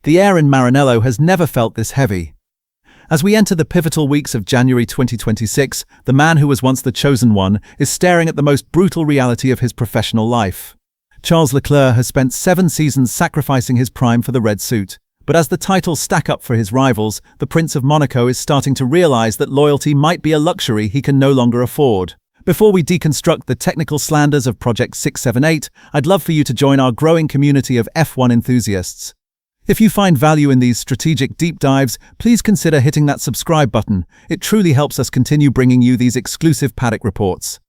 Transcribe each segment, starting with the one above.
The air in Maranello has never felt this heavy. As we enter the pivotal weeks of January 2026, the man who was once the chosen one is staring at the most brutal reality of his professional life. Charles Leclerc has spent 7 seasons sacrificing his prime for the red suit. But as the titles stack up for his rivals, the Prince of Monaco is starting to realize that loyalty might be a luxury he can no longer afford. Before we deconstruct the technical slanders of Project 678, I'd love for you to join our growing community of F1 enthusiasts. If you find value in these strategic deep dives, please consider hitting that subscribe button. It truly helps us continue bringing you these exclusive Paddock reports.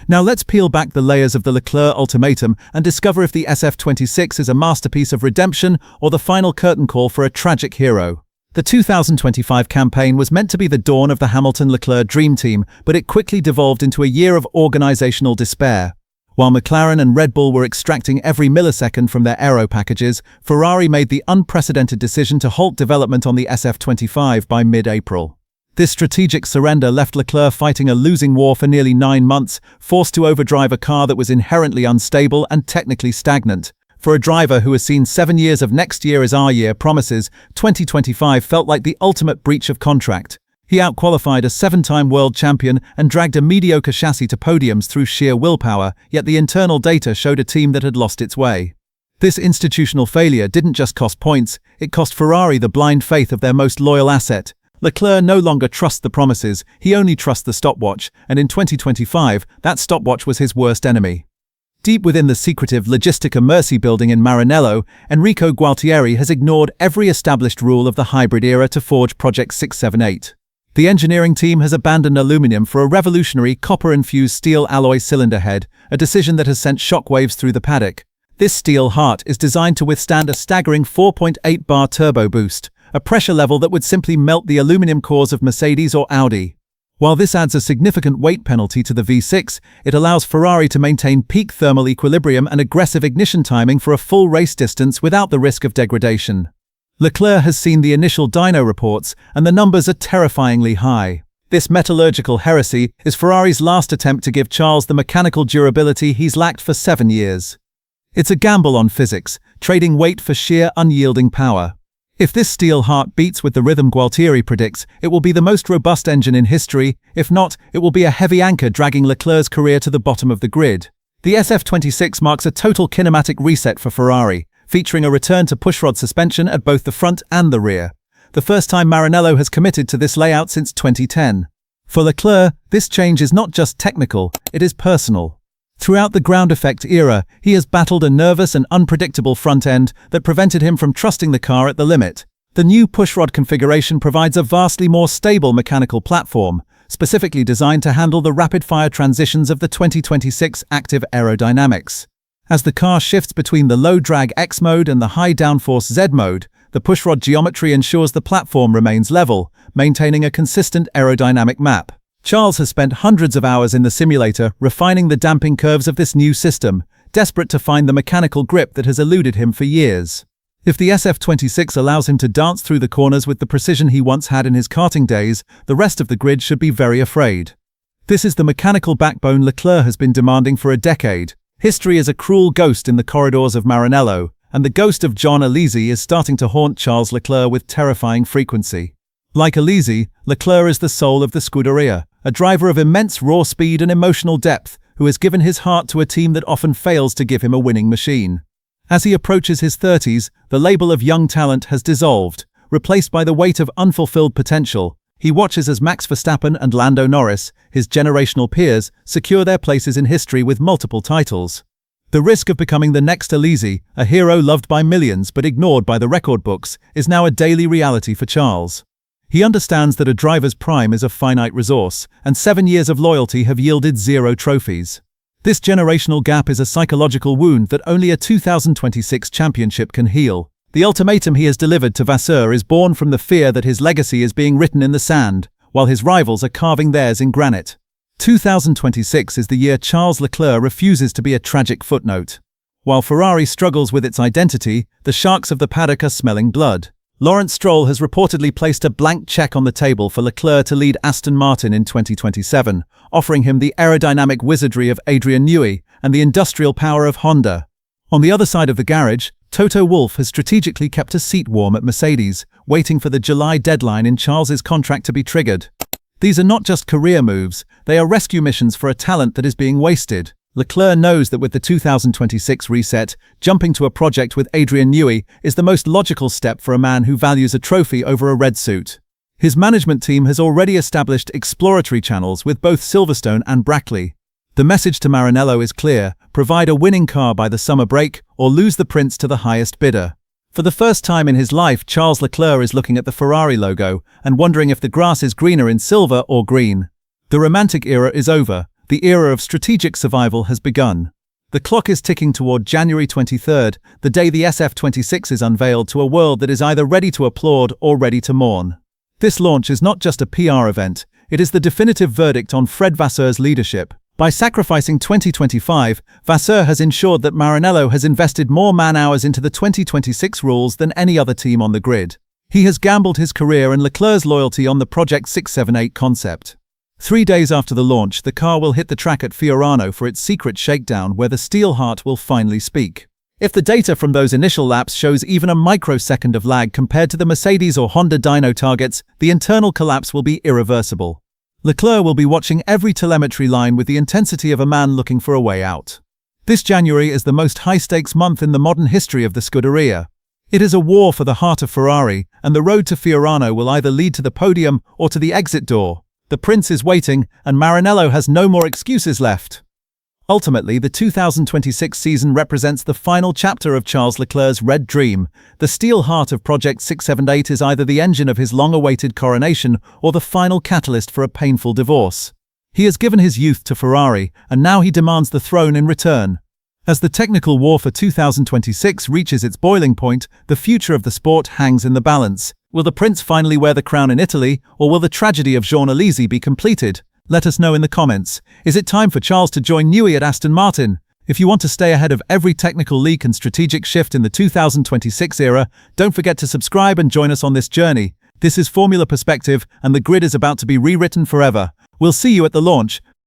Now let's peel back the layers of the Leclerc ultimatum and discover if the SF26 is a masterpiece of redemption or the final curtain call for a tragic hero. The 2025 campaign was meant to be the dawn of the Hamilton-Leclerc dream team, but it quickly devolved into a year of organizational despair. While McLaren and Red Bull were extracting every millisecond from their aero packages, Ferrari made the unprecedented decision to halt development on the SF25 by mid-April. This strategic surrender left Leclerc fighting a losing war for nearly 9 months, forced to overdrive a car that was inherently unstable and technically stagnant. For a driver who has seen 7 years of next year is our year promises, 2025 felt like the ultimate breach of contract. He outqualified a 7-time world champion and dragged a mediocre chassis to podiums through sheer willpower, yet the internal data showed a team that had lost its way. This institutional failure didn't just cost points, it cost Ferrari the blind faith of their most loyal asset. Leclerc no longer trusts the promises, he only trusts the stopwatch, and in 2025, that stopwatch was his worst enemy. Deep within the secretive Logistica Mercy building in Maranello, Enrico Gualtieri has ignored every established rule of the hybrid era to forge Project 678. The engineering team has abandoned aluminum for a revolutionary copper-infused steel alloy cylinder head, a decision that has sent shockwaves through the paddock. This steel heart is designed to withstand a staggering 4.8 bar turbo boost, a pressure level that would simply melt the aluminum cores of Mercedes or Audi. While this adds a significant weight penalty to the V6, it allows Ferrari to maintain peak thermal equilibrium and aggressive ignition timing for a full race distance without the risk of degradation. Leclerc has seen the initial dyno reports, and the numbers are terrifyingly high. This metallurgical heresy is Ferrari's last attempt to give Charles the mechanical durability he's lacked for 7 years. It's a gamble on physics, trading weight for sheer unyielding power. If this steel heart beats with the rhythm Gualtieri predicts, it will be the most robust engine in history. If not, it will be a heavy anchor dragging Leclerc's career to the bottom of the grid. The SF26 marks a total kinematic reset for Ferrari, featuring a return to pushrod suspension at both the front and the rear. The first time Maranello has committed to this layout since 2010. For Leclerc, this change is not just technical, it is personal. Throughout the ground effect era, he has battled a nervous and unpredictable front end that prevented him from trusting the car at the limit. The new pushrod configuration provides a vastly more stable mechanical platform, specifically designed to handle the rapid-fire transitions of the 2026 active aerodynamics. As the car shifts between the low-drag X mode and the high-downforce Z mode, the pushrod geometry ensures the platform remains level, maintaining a consistent aerodynamic map. Charles has spent hundreds of hours in the simulator refining the damping curves of this new system, desperate to find the mechanical grip that has eluded him for years. If the SF26 allows him to dance through the corners with the precision he once had in his karting days, the rest of the grid should be very afraid. This is the mechanical backbone Leclerc has been demanding for a decade. History is a cruel ghost in the corridors of Maranello, and the ghost of Jean Alesi is starting to haunt Charles Leclerc with terrifying frequency. Like Alesi, Leclerc is the soul of the Scuderia, a driver of immense raw speed and emotional depth who has given his heart to a team that often fails to give him a winning machine. As he approaches his 30s, the label of young talent has dissolved, replaced by the weight of unfulfilled potential. He watches as Max Verstappen and Lando Norris, his generational peers, secure their places in history with multiple titles. The risk of becoming the next Alesi, a hero loved by millions but ignored by the record books, is now a daily reality for Charles. He understands that a driver's prime is a finite resource, and 7 years of loyalty have yielded 0 trophies. This generational gap is a psychological wound that only a 2026 championship can heal. The ultimatum he has delivered to Vasseur is born from the fear that his legacy is being written in the sand, while his rivals are carving theirs in granite. 2026 is the year Charles Leclerc refuses to be a tragic footnote. While Ferrari struggles with its identity, the sharks of the paddock are smelling blood. Lawrence Stroll has reportedly placed a blank check on the table for Leclerc to lead Aston Martin in 2027, offering him the aerodynamic wizardry of Adrian Newey and the industrial power of Honda. On the other side of the garage, Toto Wolff has strategically kept a seat warm at Mercedes, waiting for the July deadline in Charles's contract to be triggered. These are not just career moves, they are rescue missions for a talent that is being wasted. Leclerc knows that with the 2026 reset, jumping to a project with Adrian Newey is the most logical step for a man who values a trophy over a red suit. His management team has already established exploratory channels with both Silverstone and Brackley. The message to Maranello is clear: provide a winning car by the summer break or lose the prince to the highest bidder. For the first time in his life, Charles Leclerc is looking at the Ferrari logo and wondering if the grass is greener in silver or green. The romantic era is over. The era of strategic survival has begun. The clock is ticking toward January 23rd, the day the SF26 is unveiled to a world that is either ready to applaud or ready to mourn. This launch is not just a PR event, it is the definitive verdict on Fred Vasseur's leadership. By sacrificing 2025, Vasseur has ensured that Maranello has invested more man-hours into the 2026 rules than any other team on the grid. He has gambled his career and Leclerc's loyalty on the Project 678 concept. 3 days after the launch, the car will hit the track at Fiorano for its secret shakedown where the steel heart will finally speak. If the data from those initial laps shows even a microsecond of lag compared to the Mercedes or Honda dyno targets, the internal collapse will be irreversible. Leclerc will be watching every telemetry line with the intensity of a man looking for a way out. This January is the most high-stakes month in the modern history of the Scuderia. It is a war for the heart of Ferrari, and the road to Fiorano will either lead to the podium or to the exit door. The prince is waiting, and Maranello has no more excuses left. Ultimately, the 2026 season represents the final chapter of Charles Leclerc's red dream. The steel heart of Project 678 is either the engine of his long-awaited coronation or the final catalyst for a painful divorce. He has given his youth to Ferrari, and now he demands the throne in return. As the technical war for 2026 reaches its boiling point, the future of the sport hangs in the balance. Will the prince finally wear the crown in Italy, or will the tragedy of Jean Alesi be completed? Let us know in the comments. Is it time for Charles to join Newey at Aston Martin? If you want to stay ahead of every technical leak and strategic shift in the 2026 era, don't forget to subscribe and join us on this journey. This is Formula Perspective, and the grid is about to be rewritten forever. We'll see you at the launch.